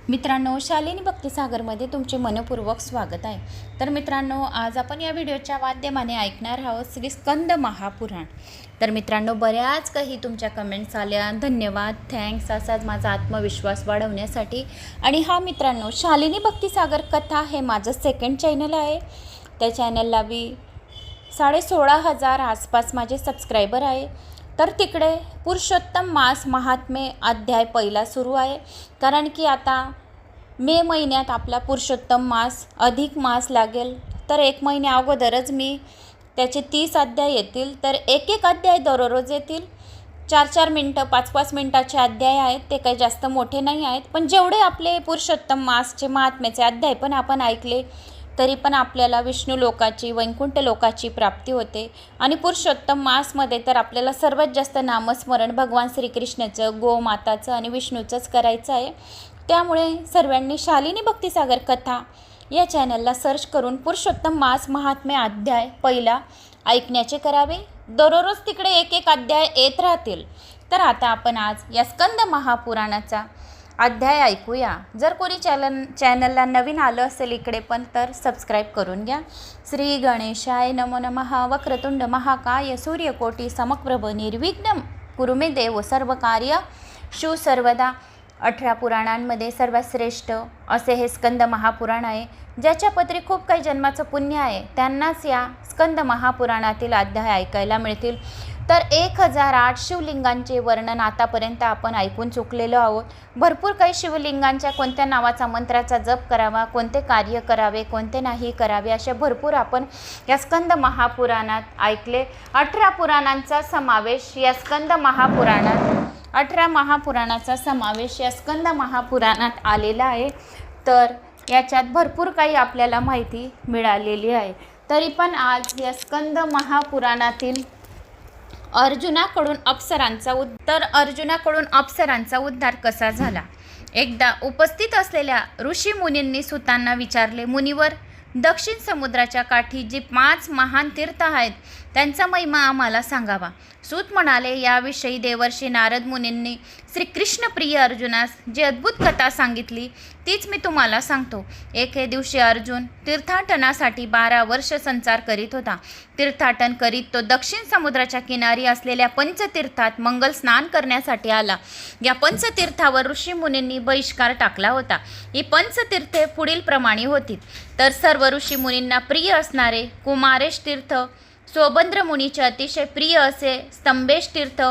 मित्रांनो, शालिनी भक्तिसागरमध्ये तुमचे मनपूर्वक स्वागत आहे। तर मित्रांनो, आज आपण या व्हिडिओच्या माध्यमाने ऐकणार आहोत श्री स्कंद महापुराण। तर मित्रांनो, बऱ्याच काही तुमच्या कमेंट्स आल्या, धन्यवाद, थँक्स। असाच माझा आत्मविश्वास वाढवण्यासाठी। आणि हा मित्रांनो, शालिनी भक्तिसागर कथा हे माझं सेकंड चॅनल आहे। त्या चॅनलला 16,500 आसपास माझे सबस्क्रायबर आहे। तर तिकडे पुरुषोत्तम मास महात्म्य अध्याय पहिला सुरू आहे, कारण की आता मे महिन्यात आपला पुरुषोत्तम मास अधिक मास लागेल। तर 1 महिन्या अगोदरच मी त्याचे 30 अध्याय येतील। तर एक अध्याय दररोज येतील। 4-4 मिनटं 5-5 मिनटाचे अध्याय आहेत। ते काही जास्त मोठे नाही आहेत, पण जेवढे आपले पुरुषोत्तम मासचे महात्म्याचे अध्याय पण आपण ऐकले तरी पण आपल्याला विष्णू लोकाची, वैकुंठ लोकाची प्राप्ती होते। आणि पुरुषोत्तम मासमध्ये तर आपल्याला सर्वात जास्त नामस्मरण भगवान श्रीकृष्णाचं, गोमाताचं आणि विष्णूचंच करायचं आहे। त्यामुळे सर्वांनी शालिनी भक्तिसागर कथा या चॅनलला सर्च करून पुरुषोत्तम मास महात्म्य अध्याय पहिला ऐकण्याचे करावे। दररोज तिकडे एक अध्याय येत राहतील। तर आता आपण आज या स्कंद महापुराणाचा अध्याय ऐकूया। जर कोणी चॅनलला नवीन आलं असेल इकडे पण, तर सबस्क्राईब करून घ्या। श्री गणेशाय नमो नमः। वक्रतुंड महाकाय सूर्यकोटी समप्रभ निर्विघ्नं कुरु मे देव सर्व कार्य शु सर्वदा। 18 पुराणांमध्ये सर्वात श्रेष्ठ असे हे स्कंद महापुराण आहे। ज्याच्या पत्री खूप काही जन्माचं पुण्य आहे त्यांनाच या स्कंद महापुराणातील अध्याय ऐकायला मिळतील। तर 1008 शिवलिंगांचे वर्णन आतापर्यंत आपण ऐकून चुकलेलो आहोत। भरपूर काही शिवलिंगांच्या कोणत्या नावाचा मंत्राचा जप करावा, कोणते कार्य करावे, कोणते नाही करावे, असे भरपूर आपण या स्कंद महापुराणात ऐकले। 18 पुराणांचा समावेश या स्कंद महापुराणात 18 महापुराणाचा समावेश या स्कंद महापुराणात आलेला आहे। तर याच्यात भरपूर काही आपल्याला माहिती मिळालेली आहे। तरी पण आज या स्कंद महापुराणातील अर्जुनाकडून अप्सरांचा उद्धार कसा झाला। एकदा उपस्थित असलेल्या ऋषी मुनींनी सुतांना विचारले, मुनिवर, दक्षिण समुद्राच्या काठी जी 5 महान तीर्थ आहेत त्यांचा महिमा आम्हाला सांगावा। सूत म्हणाले, याविषयी देवर्षी नारद मुनींनी श्रीकृष्ण प्रिय अर्जुनास जी अद्भुत कथा सांगितली तीच मी तुम्हाला सांगतो। एके दिवशी अर्जुन तीर्थाटनासाठी 12 वर्ष संचार करीत होता। तीर्थाटन करीत तो दक्षिण समुद्राच्या किनारी असलेल्या पंचतीर्थात मंगल स्नान करण्यासाठी आला। या पंचतीर्थावर ऋषी मुनींनी बहिष्कार टाकला होता। ही पंचतीर्थे पुढील प्रमाणे होती। तर सर्व ऋषी मुनींना प्रिय असणारे कुमारेश तीर्थ, सोबंद्र मुनीचे अतिशय प्रिय असे स्तंभेश तीर्थ,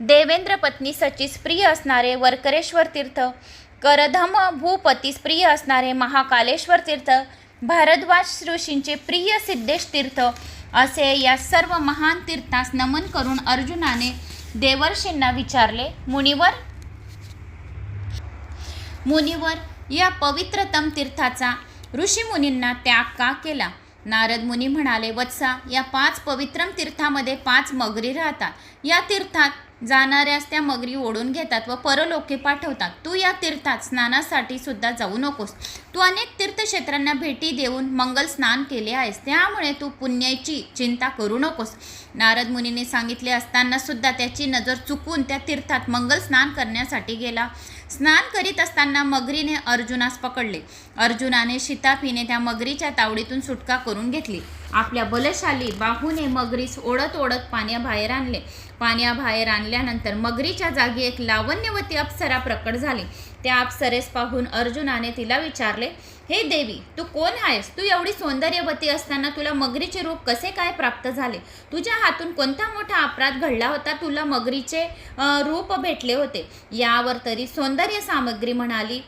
देवेंद्र पत्नी सचीस प्रिय असणारे वरकरेश्वर तीर्थ, करधम भूपतीस प्रिय असणारे महाकालेश्वर तीर्थ, भारद्वाज ऋषींचे प्रिय सिद्धेश तीर्थ असे या सर्व महान तीर्थास नमन करून अर्जुनाने देवर्षींना विचारले, मुनिवर, या पवित्रतम तीर्थाचा ऋषी मुनींना त्याग का केला। नारद मुनी म्हणाले, वत्सा, या 5 पवित्रम तीर्थामध्ये 5 मगरी राहतात। या तीर्थात जाणाऱ्यास त्या मगरी ओढून घेतात व परलोके पाठवतात। तू या तीर्थात स्नानासाठी सुद्धा जाऊ नकोस। तू अनेक तीर्थक्षेत्रांना भेटी देऊन मंगल स्नान केले आहेस, त्यामुळे तू पुण्याची चिंता करू नकोस। नारद मुनीने सांगितले असताना सुद्धा त्याची नजर चुकून त्या तीर्थात मंगल स्नान करण्यासाठी गेला। स्नान करीत असताना मगरीने अर्जुनास पकडले। अर्जुनाने शिताफीने त्या मगरीच्या तावडीतून सुटका करून घेतली। आपल्या बलशाली बाहूने मगरीस ओढत पाण्याबाहेर आणले। पाण्याबाहेर आणल्यानंतर मगरीच्या जागी एक लावण्यवती अप्सरा प्रकट झाली। त्या अप्सरेस पाहून अर्जुनाने तिला विचारले, हे देवी, तू कोण आहेस? तू एवढी सौंदर्यवती असताना तुला मगरीचे रूप कसे काय प्राप्त झाले? तुझ्या हातून कोणता मोठा अपराध घडला होता तुला मगरीचे रूप भेटले होते? यावर तरी सौंदर्य सामग्री म्हणाली,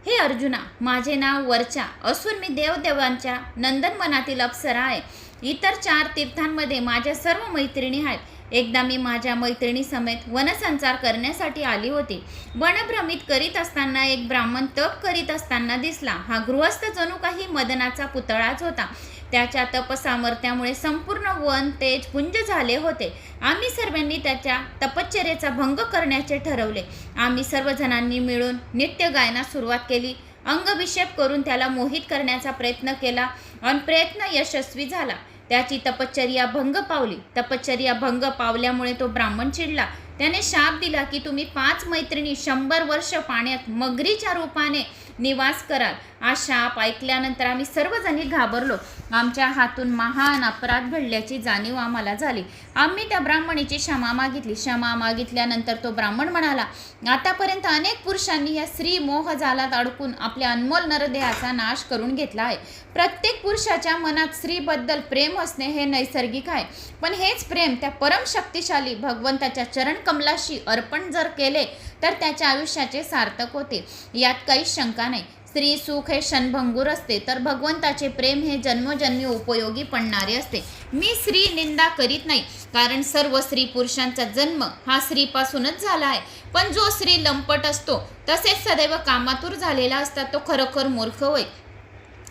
हे अर्जुना, माझे नाव वर्चा असून मी देवदेवांच्या नंदनवनातील अप्सरा आहे। इतर 4 तीर्थांमध्ये माझ्या सर्व मैत्रिणी आहेत। एकदा मी माझ्या मैत्रिणी समेत वनसंचार करण्यासाठी आली होती। वनभ्रमित करीत असताना एक ब्राह्मण तप करीत असताना दिसला। हा गृहस्थ जणू काही मदनाचा पुतळाच होता। त्याच्या तपसामर्थ्यामुळे संपूर्ण वन तेजपुंज झाले होते। आम्ही सर्वांनी त्याच्या तपश्चर्येचा भंग करण्याचे ठरवले। आम्ही सर्वजणांनी मिळून नित्य गायनास सुरुवात केली। अंगविक्षेप करून त्याला मोहित करण्याचा प्रयत्न केला आणि प्रयत्न यशस्वी झाला। त्याची तपश्चर्या भंग पावली। तपश्चर्या भंग पावल्यामुळे तो ब्राह्मण चिडला। त्याने शाप दिला की तुम्ही 5 मैत्रिणी 100 वर्ष पाण्यात मगरीच्या रूपाने निवास कराल. हा शाप ऐकल्यानंतर आम्ही सर्वजणी घाबरलो. आमच्या हातून महान अपराध घडल्याची जाणीव आम्हाला झाली. आम्ही त्या ब्राह्मणीची क्षमा मागितली. क्षमा मागितल्यानंतर तो ब्राह्मण म्हणाला, आतापर्यंत अनेक पुरुषांनी या स्त्री मोहजालात अडकून आपल्या अनमोल नरदेहाचा नाश करून घेतला आहे. प्रत्येक पुरुषाच्या मनात स्त्रीबद्दल प्रेम असणे हे नैसर्गिक आहे, पण हेच प्रेम त्या परम शक्तिशाली भगवंताच्या चरण कमलाशी अर्पण जर केले तर त्याच्या आयुष्याचे सार्थक होते. यात काहीच शंका नाही. स्त्री सुख हे क्षणभंगूर असते, तर भगवंताचे प्रेम हे जन्मोजन्मी उपयोगी पडणारे असते. मी स्त्री निंदा करीत नाही, कारण सर्व स्त्री पुरुषांचा जन्म हा स्त्रीपासूनच झाला आहे. पण जो स्त्री लंपट असतो तसेच सदैव कामातूर झालेला असतात तो खरोखर मूर्ख होय.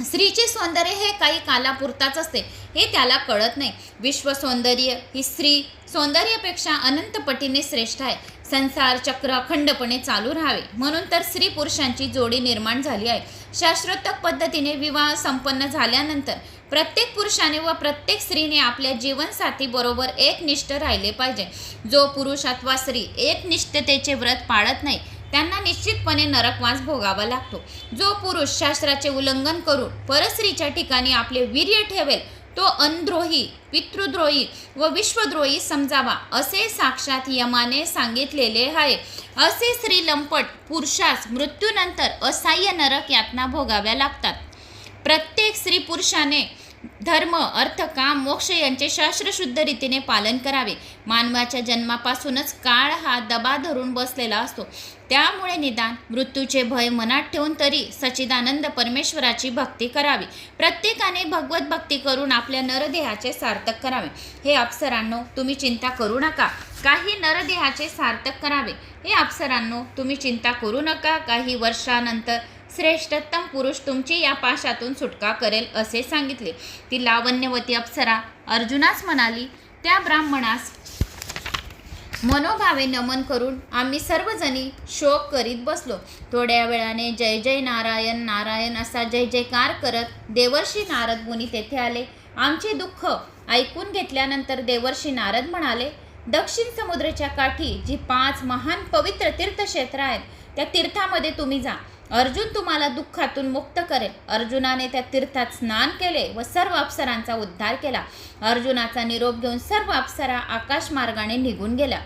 स्त्रीचे सौंदर्य हे काही कालापुरताच असते हे त्याला कळत नाही. विश्व सौंदर्य ही स्त्री सौंदर्यापेक्षा अनंत पटीने श्रेष्ठ आहे. संसार चक्र अखंडपणे चालू राहावे म्हणून तर स्त्री पुरुषांची जोडी निर्माण झाली आहे. शास्त्रोक्त पद्धतीने विवाह संपन्न झाल्यानंतर प्रत्येक पुरुषाने व प्रत्येक स्त्रीने आपल्या जीवनसाथी बरोबर एकनिष्ठ राहिले पाहिजे. जो पुरुष अथवा स्त्री एकनिष्ठतेचे व्रत पाळत नाही त्यांना निश्चितपणे नरकवास भोगावा लागतो. जो पुरुष शास्त्राचे उल्लंघन करून परस्त्रीच्या ठिकाणी आपले वीर्य ठेवेल तो अनद्रोही, पितृद्रोही व विश्वद्रोही समजावा असे साक्षात यमाने सांगितलेले आहे. असे स्त्री लंपट पुरुषास मृत्यूनंतर असह्य नरक यातना भोगाव्या लागतात. प्रत्येक स्त्री पुरुषाने धर्म अर्थ काम मोक्ष यांचे शास्त्रशुद्ध रीतीने पालन करावे. मानवाच्या जन्मापासूनच काळ हा दबा धरून बसलेला असतो. त्यामुळे निदान मृत्यूचे भय मनात ठेवून तरी सच्चिदानंद परमेश्वराची भक्ती करावी. प्रत्येकाने भगवत भक्ती करून आपल्या नरदेहाचे सार्थक करावे. हे अप्सरांनो तुम्ही चिंता करू नका, काही नरदेहाचे सार्थक करावे. हे अप्सरांनो तुम्ही चिंता करू नका, काही वर्षानंतर श्रेष्ठतम पुरुष तुमची या पाशातून सुटका करेल असे सांगितले. ती लावण्यवती अप्सरा अर्जुनास म्हणाली. त्या ब्राह्मणास मनोभावे नमन करून आम्ही सर्वजणी शोक करीत बसलो. थोड्या वेळाने जय जय नारायण नारायण असा जय जयकार करत देवर्षी नारद मुनी तेथे आले. आमचे दुःख ऐकून घेतल्यानंतर देवर्षी नारद म्हणाले, दक्षिण समुद्राच्या काठी जी 5 महान पवित्र तीर्थक्षेत्र आहेत त्या तीर्थामध्ये तुम्ही जा. अर्जुन तुम्हाला दुःखातून मुक्त करेल. अर्जुनाने त्या तीर्थात स्नान केले व सर्व अप्सरांचा उद्धार केला. अर्जुनाचा निरोप घेऊन सर्व अप्सरा आकाशमार्गाने निघून गेल्या.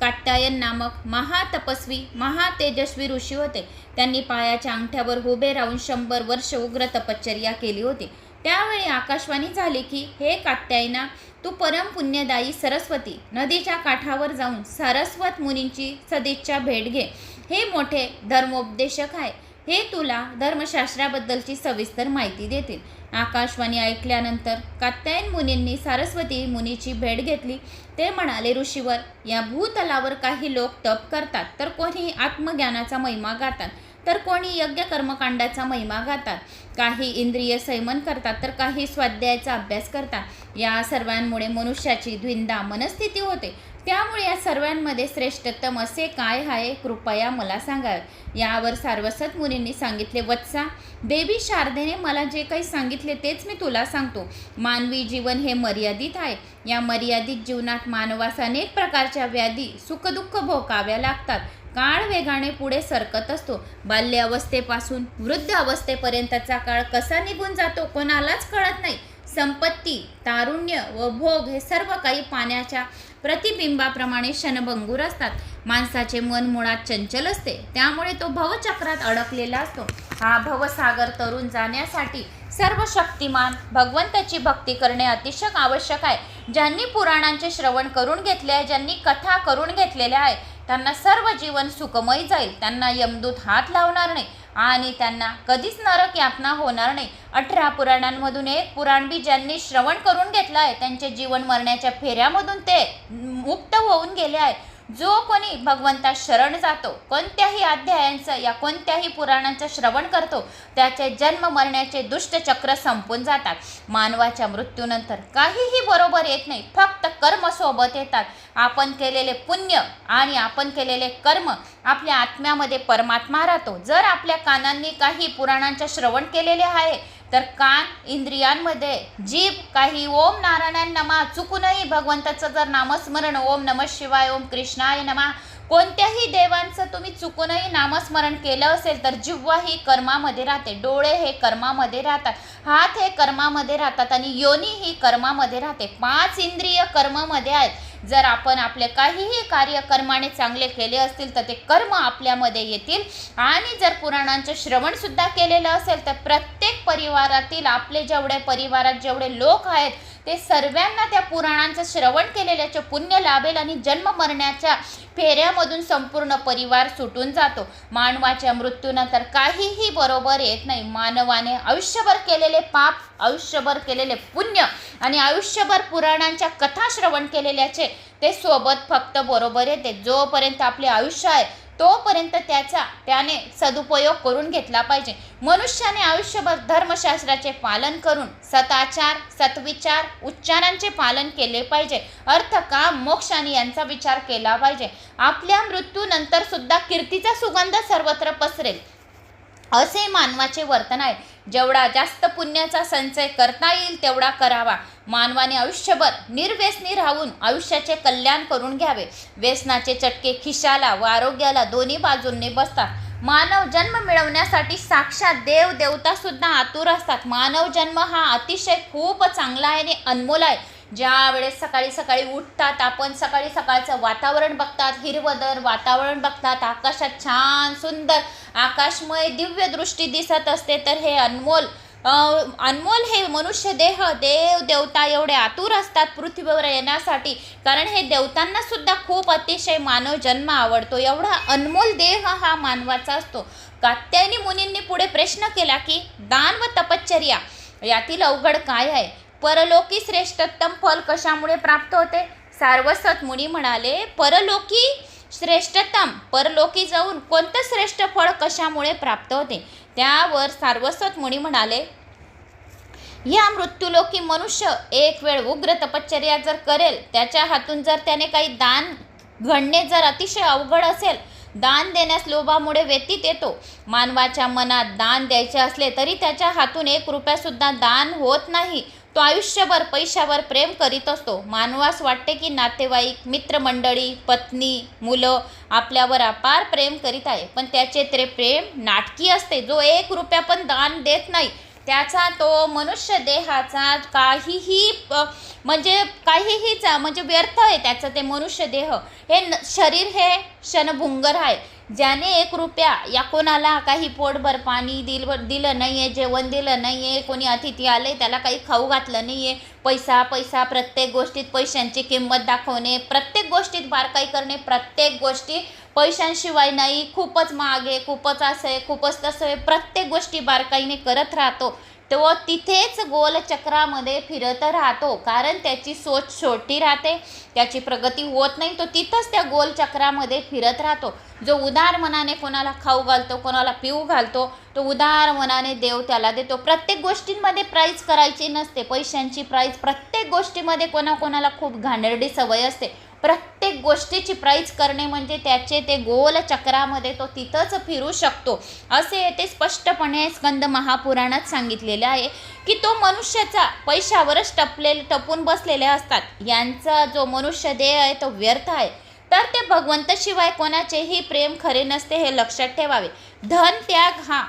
कात्यायन नामक महातपस्वी महातेजस्वी ऋषी होते. त्यांनी पायाच्या अंगठ्यावर उभे राहून 100 वर्ष उग्र तपश्चर्या केली होती. त्यावेळी आकाशवाणी झाली की, हे कात्यायना, तू परम पुण्यदायी सरस्वती नदीच्या काठावर जाऊन सारस्वत मुनींची सदिच्छा भेट घे. हे मोठे धर्मोपदेशक आहे. हे तुला धर्मशास्त्राबद्दलची सविस्तर माहिती देतील. आकाशवाणी ऐकल्यानंतर कात्यायन मुनींनी सारस्वती मुनीची भेट घेतली. ते म्हणाले, ऋषीवर, या भूतलावर काही लोक तप करतात, तर कोणी आत्मज्ञानाचा महिमा गातात, तर कोणी यज्ञ कर्मकांडाचा महिमा गातात, काही इंद्रिय संयमन करतात, तर काही स्वाध्यायाचा अभ्यास करतात. या सर्वांमुळे मनुष्याची द्विधा मनस्थिती होते. त्यामुळे या सर्वांमध्ये श्रेष्ठतम असे काय आहे, कृपया मला सांगावे. यावर सारस्वत मुनींनी सांगितले, वत्सा, देवी शारदेने मला जे काही सांगितले तेच मी तुला सांगतो. मानवी जीवन हे मर्यादित आहे. या मर्यादित जीवनात मानवास अनेक प्रकारच्या व्याधी सुखदुःख भोगाव्या लागतात. काळ वेगाने पुढे सरकत असतो. बाल्य अवस्थेपासून वृद्ध अवस्थेपर्यंतचा काळ कसा निघून जातो कोणालाच कळत नाही. संपत्ती, तारुण्य व भोग हे सर्व काही पाण्याच्या प्रतिबिंबाप्रमाणे क्षणभंगूर असतात. माणसाचे मन मुळात चंचल असते, त्यामुळे तो भवचक्रात अडकलेला असतो. हा भवसागर तरून जाण्यासाठी सर्व शक्तिमान भगवंताची भक्ती करणे अतिशय आवश्यक आहे. ज्यांनी पुराणांचे श्रवण करून घेतले आहे, ज्यांनी कथा करून घेतलेल्या आहे, त्यांना सर्व जीवन सुखमय जाईल. त्यांना यमदूत हात लावणार नाही आणि त्यांना कधीच नरक यातना होणार नाही. 18 पुराणांमधून एक पुराण बी ज्यांनी श्रवण करून घेतलं आहे त्यांचे जीवन मरण्याच्या फेऱ्यामधून ते मुक्त होऊन गेले आहे. जो कोणी भगवंता शरण जातो, कोणत्याही अध्यायांचं या कोणत्याही पुराणांचं श्रवण करतो, त्याचे जन्म मरण्याचे दुष्ट चक्र संपून जातात. मानवाच्या मृत्यूनंतर काहीही बरोबर येत नाही, फक्त कर्म सोबत येतात. आपण केलेले पुण्य आणि आपण केलेले कर्म आपल्या आत्म्यामध्ये परमात्मा राहतो. जर आपल्या कानांनी काही पुराणांचे श्रवण केलेले आहे तर कान इंद्रियांमध्ये जीभ काही ओम नारायण नमः चुकूनही भगवंताचं जर नामस्मरण ओम नमः शिवाय ओम कृष्णाय नमः कोणत्याही देवांचं तुम्ही चुकूनही नामस्मरण केलं असेल तर जिव्हा ही कर्मामध्ये राहते, डोळे हे कर्मामध्ये राहतात, हात हे कर्मामध्ये राहतात आणि योनी ही कर्मामध्ये राहते. 5 इंद्रिय कर्मामध्ये आहेत. जर आपण आपले काहीही कार्य कर्माने चांगले केले असतील तर ते कर्म आपल्यामध्ये येतील. आणि जर पुराणांचं श्रवण सुद्धा केलेलं असेल तर प्रत्येक परिवारातील आपले परिवारात जेवढे लोक आहेत ते सर्वांना त्या पुराणांचं श्रवण केलेल्याचे पुण्य लाभेल आणि जन्म मरण्याच्या फेऱ्यामधून संपूर्ण परिवार सुटून जातो. मानवाच्या मृत्यूनंतर काहीही बरोबर येत नाही. मानवाने आयुष्यभर केलेले पाप, आयुष्यभर केलेले पुण्य आणि आयुष्यभर पुराणांच्या कथा श्रवण केलेल्याचे ते सोबत फक्त बरोबर येते. जोपर्यंत आपले आयुष्य आहे तोपर्यंत त्याने सदुपयोग करून घेतला पाहिजे. मनुष्याने आयुष्यभर धर्मशास्त्राचे पालन करून सदाचार, सत्विचार, उच्चारांचे पालन केले पाहिजे. अर्थ, काम, मोक्ष आणि यांचा विचार केला पाहिजे. आपल्या मृत्यूनंतर सुद्धा कीर्तीचा सुगंध सर्वत्र पसरेल असे मानवाचे वर्तन आहे. जेवढा जास्त पुण्याचा संचय करता येईल तेवढा करावा. मानवाने आयुष्यभर निर्व्यसनी राहून आयुष्याचे कल्याण करून घ्यावे. व्यसनाचे चटके खिशाला व आरोग्याला दोन्ही बाजूंनी बसतात. मानव जन्म मिळवण्यासाठी साक्षात देव देवता सुद्धा आतुर असतात. मानव जन्म हा अतिशय खूप चांगला आहे आणि अनमोल आहे. ज्या वेळेस सकाळी सकाळी उठतात आपण, सकाळचं वातावरण बघतात, हिरवंदर वातावरण बघतात, आकाशात छान सुंदर आकाशमय दिव्य दृष्टी दिसत असते. तर हे अनमोल हे मनुष्य देह, देव देवता एवढे आतुर असतात पृथ्वीवर येण्यासाठी, कारण हे देवतांना सुद्धा खूप अतिशय मानव जन्म आवडतो. एवढा अनमोल देह हा मानवाचा असतो. कात्यायनी मुनींनी पुढे प्रश्न केला की दान व तपश्चर्या यातील अवघड काय आहे? परलोकी श्रेष्ठतम फल कशामुळे प्राप्त होते? सारस्वत मुनी म्हणाले, परलोकी श्रेष्ठतम, परलोकी जाऊन कोणतं श्रेष्ठ फळ कशामुळे प्राप्त होते? त्यावर सारस्वत मुनी म्हणाले, या मृत्यूलोकी मनुष्य एक वेळ उग्र तपश्चर्या जर करेल, त्याच्या हातून जर त्याने काही दान घडणे जर अतिशय अवघड असेल, दान देण्यास लोभामुळे व्यतीत येतो. मानवाच्या मनात दान द्यायचे असले तरी त्याच्या हातून 1 रुपयासुद्धा दान होत नाही. तो आयुष्यभर पैशावर प्रेम करीत असतो. मानवास वाटते की नातेवाईक, मित्रमंडळी, पत्नी, मुलं आपल्यावर अपार प्रेम करीत आहे, पण त्याचे ते प्रेम नाटकी असते. जो 1 रुपया पण दान देत नाही त्याचा तो मनुष्य देहाचा काहीही व्यर्थ आहे त्याचं ते मनुष्य देह. हे शरीर हे क्षणभंगुर आहे. ज्याने 1 रुपया या कोणाला काही पोटभर पाणी दिलं नाही आहे, जेवण दिलं नाही आहे, कोणी अतिथी आले त्याला काही खाऊ घातलं नाही आहे, पैसा प्रत्येक गोष्टीत पैशांची किंमत दाखवणे, प्रत्येक गोष्टीत बारकाई करणे, प्रत्येक गोष्टी पैशांशिवाय नाही, खूपच महाग आहे, खूपच असं आहे, खूपच तसं आहे, प्रत्येक गोष्टी बारकाईने करत राहतो. तो तिथेच गोल चक्रामध्ये फिरत राहतो. कारण त्याची सोच छोटी राहते, त्याची प्रगती होत नाही. तो तिथंच त्या गोल चक्रामध्ये फिरत राहतो. जो उदार मनाने कोणाला खाऊ घालतो, कोणाला पिऊ घालतो, तो उदार मनाने देव त्याला देतो. प्रत्येक गोष्टींमध्ये प्राईज करायची नसते, पैशांची प्राईज प्रत्येक गोष्टीमध्ये कोणाकोणाला खूप घाणेरडी सवय असते. प्रत्येक गोष्टीची प्राईज करणे म्हणजे त्याचे ते गोल चक्रामध्ये तो तिथंच फिरू शकतो. असे येथे स्पष्टपणे स्कंद महापुराणात सांगितलेले आहे की तो मनुष्याचा पैशावरच टपून बसलेले असतात. यांचा जो मनुष्य देह आहे तो व्यर्थ आहे. तर ते भगवंताशिवाय कोणाचेही प्रेम खरे नसते हे लक्षात ठेवावे. धन त्याग हा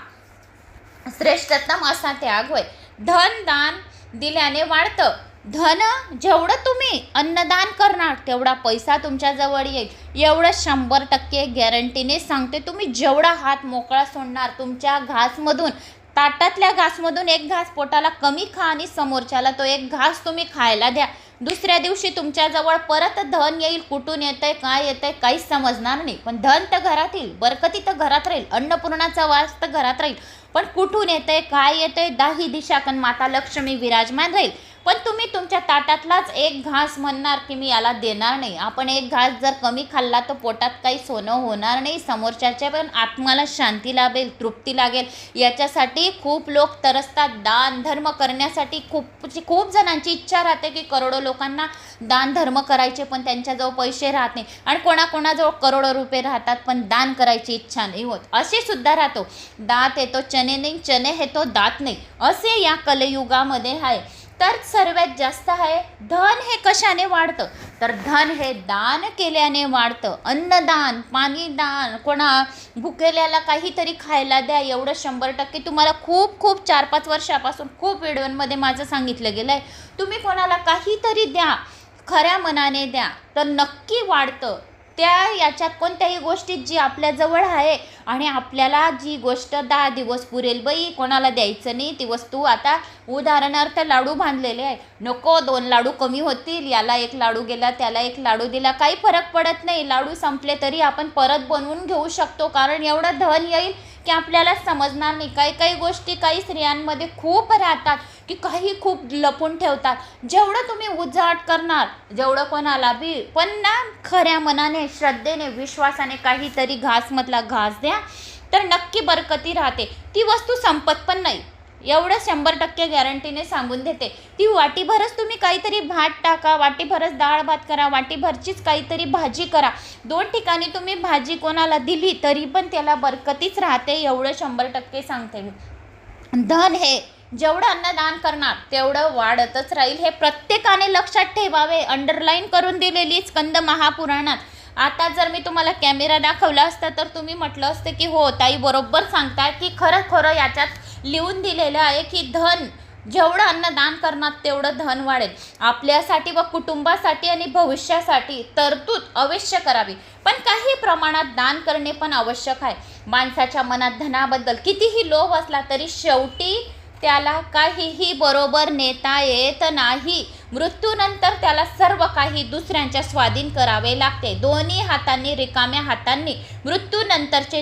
श्रेष्ठतम असा त्याग होय. धन दान दिल्याने वाढतं. धन जेवढं तुम्ही अन्नदान करणार तेवढा पैसा तुमच्याजवळ येईल. एवढं 100% गॅरंटीने सांगते. तुम्ही जेवढा हात मोकळा सोडणार तुमच्या घासमधून, ताटातल्या घासमधून 1 घास पोटाला कमी खा आणि समोरच्याला तो 1 घास तुम्ही खायला द्या. दुसऱ्या दिवशी तुमच्याजवळ परत धन येईल. कुठून येतंय, काय येतंय काहीच समजणार नाही. पण धन तर घरात येईल, बरकती तर घरात राहील, अन्नपूर्णाचा वास तर घरात राहील. पण कुठून येतंय, काय येतंय, 10 दिशाकन माता लक्ष्मी विराजमान राहील. पण तुम्ही तुमच्या ताटातलाच 1 घास म्हणणार की मी याला देणार नाही. आपण 1 घास जर कमी खाल्ला तर पोटात काही सोनं होणार नाही. समोरच्याच्या पण आत्माला शांती लाभेल, तृप्ती लागेल. याच्यासाठी खूप लोक तरसतात. दान धर्म करण्यासाठी खूप जणांची इच्छा राहते की करोडो लोकांना दान धर्म करायचे, पण त्यांच्याजवळ पैसे राहत नाही. आणि कोणाकोणाजवळ करोडो रुपये राहतात पण दान करायची इच्छा नाही होत. असे सुद्धा राहतो. दात येतो चणे नाही, चणे हे तो दात नाही, असे या कलयुगामध्ये आहे. तर सर्वात जास्त आहे धन हे कशाने वाढतं, तर धन हे दान केल्याने वाढतं. अन्नदान, पाणीदान, कोणा भुकेल्याला काहीतरी खायला द्या, एवढं 100% तुम्हाला खूप 4-5 वर्षापासून खूप व्हिडिओमध्ये माझं सांगितलं गेलं आहे. तुम्ही कोणाला काहीतरी द्या, खऱ्या मनाने द्या, तर नक्की वाढतं. त्या याच्यात कोणत्याही गोष्टीत जी आपल्याजवळ आहे आणि आपल्याला जी गोष्ट 10 दिवस पुरेल बाई, कोणाला द्यायचं नाही ती वस्तू. आता उदाहरणार्थ लाडू बांधलेले आहे, नको 2 लाडू कमी होतील, याला 1 लाडू गेला, त्याला 1 लाडू दिला, काही फरक पडत नाही. लाडू संपले तरी आपण परत बनवून घेऊ शकतो, कारण एवढं धन येईल की आपल्याला समजणार नाही. काही गोष्टी काही स्त्रियांमध्ये खूप राहतात की काही खूप लपून ठेवतात. जेवढं तुम्ही उजाट करणार, जेवढं कोणाला बी, पण ना खऱ्या मनाने, श्रद्धेने, विश्वासाने काहीतरी घासमधला घास द्या, तर नक्की बरकती राहते. ती वस्तू संपत पण नाही, एवढं 100% गॅरंटीने सांगून देते. ती वाटीभरच तुम्ही काहीतरी भात टाका, वाटीभरच डाळ भात करा, वाटीभरचीच काहीतरी भाजी करा, 2 ठिकाणी तुम्ही भाजी कोणाला दिली तरी पण त्याला बरकतीच राहते, एवढं 100% सांगते मी. धन हे जेवढं अन्नदान करणार तेवढं वाढतच राहील, हे प्रत्येकाने लक्षात ठेवावे. अंडरलाईन करून दिलेली स्कंद महापुराणात. आता जर मी तुम्हाला कॅमेरा दाखवला असता तर तुम्ही म्हटलं असतं की हो ताई बरोबर सांगताय, की खरं याच्यात लिहून दिलेलं आहे की धन जेवढं अन्नदान करणार तेवढं धन वाढेल. आपल्यासाठी व कुटुंबासाठी आणि भविष्यासाठी तरतूद अवश्य करावी, पण काही प्रमाणात दान करणे पण आवश्यक आहे. माणसाच्या मनात धनाबद्दल कितीही लोभ असला तरी शेवटी त्याला काहीही बरोबर नेता येत नाही. मृत्यूनंतर त्याला सर्व काही दुसऱ्यांच्या स्वाधीन करावे लागते. दोन्ही हातांनी, रिकाम्या हातांनी मृत्यूनंतरचे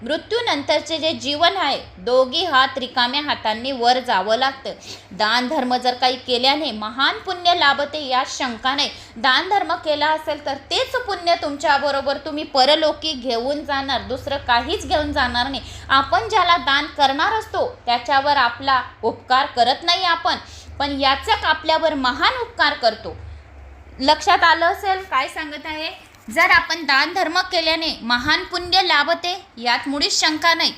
मृत्यूनंतरचे जे जीवन आहे, दोघी हात रिकाम्या हातांनी वर जावं लागतं. दान धर्म जर काही केल्याने महान पुण्य लाभते, यात शंका नाही. दान धर्म केला असेल तर तेच पुण्य तुमच्याबरोबर तुम्ही परलोकी घेऊन जाणार, दुसरं काहीच घेऊन जाणार नाही. आपण ज्याला दान करणार असतो त्याच्यावर आपला उपकार करत नाही आपण, पण याचा आपल्यावर महान उपकार करतो. लक्षात आलं असेल काय सांगत आहे. जर आपण दान धर्म केल्याने महान पुण्य लाभते, यात मुळीच शंका नाही.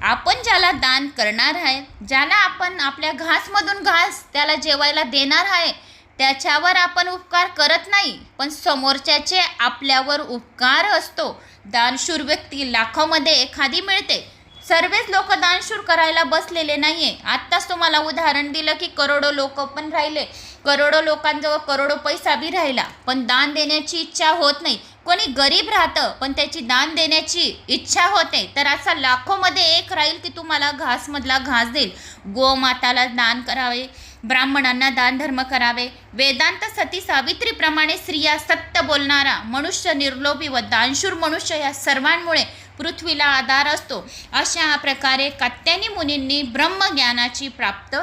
आपण ज्याला दान करणार आहे, ज्याला आपण आपल्या घासमधून घास त्याला जेवायला देणार आहे, त्याच्यावर आपण उपकार करत नाही, पण समोरच्याचे आपल्यावर उपकार असतो. दानशूर व्यक्ती लाखोमध्ये एखादी मिळते. सर्वच लोक दानशूर करायला बसलेले नाहीये. आत्ताच तुम्हाला उदाहरण दिलं की करोडो लोक पण राहिले, करोडो लोकांजवळ करोडो पैसा बी राहिला, पण दान देण्याची इच्छा होत नाही. कोणी गरीब राहतं पण त्याची दान देण्याची इच्छा होते, तर असा लाखोमध्ये एक राहील की तुम्हाला घासमधला घास देईल. गोमाताला दान करावे, ब्राह्मणांना दान धर्म करावे. वेदांत सती सावित्रीप्रमाणे स्त्रिया सत्य बोलणारा मनुष्य, निर्लोभी व दानशूर मनुष्य या सर्वांमुळे पृथ्वीला आधार असतो. अशा प्रकारे कात्यायनी मुनींनी ब्रह्मज्ञानाची प्राप्त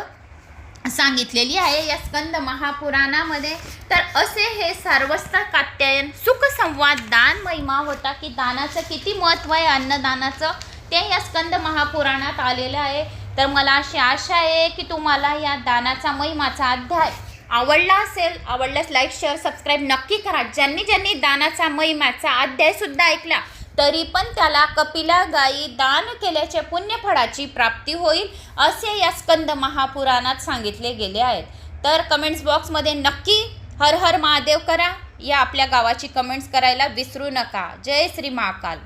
सांगितलेली आहे या स्कंद महापुराणामध्ये. तर असे हे सार्वस्त कात्यायन सुखसंवाद दान महिमा होता, की दानाचं किती महत्त्व आहे, अन्नदानाचं, ते या स्कंद महापुराणात आलेलं आहे. तर मला अशी आशा आहे की तुम्हाला या दानाचा महिमाचा अध्याय आवडला असेल. आवडल्यास लाईक, शेअर, सबस्क्राईब नक्की करा. ज्यांनी दानाचा महिमाचा अध्यायसुद्धा ऐकला तरी पण त्याला कपिला गायी दान केल्याच्या पुण्यफळाची प्राप्ती होईल, असे या स्कंद महापुराणात सांगितले गेले आहेत. तर कमेंट्स बॉक्समध्ये नक्की हर हर महादेव करा. या आपल्या गावाची कमेंट्स करायला विसरू नका. जय श्री महाकाल.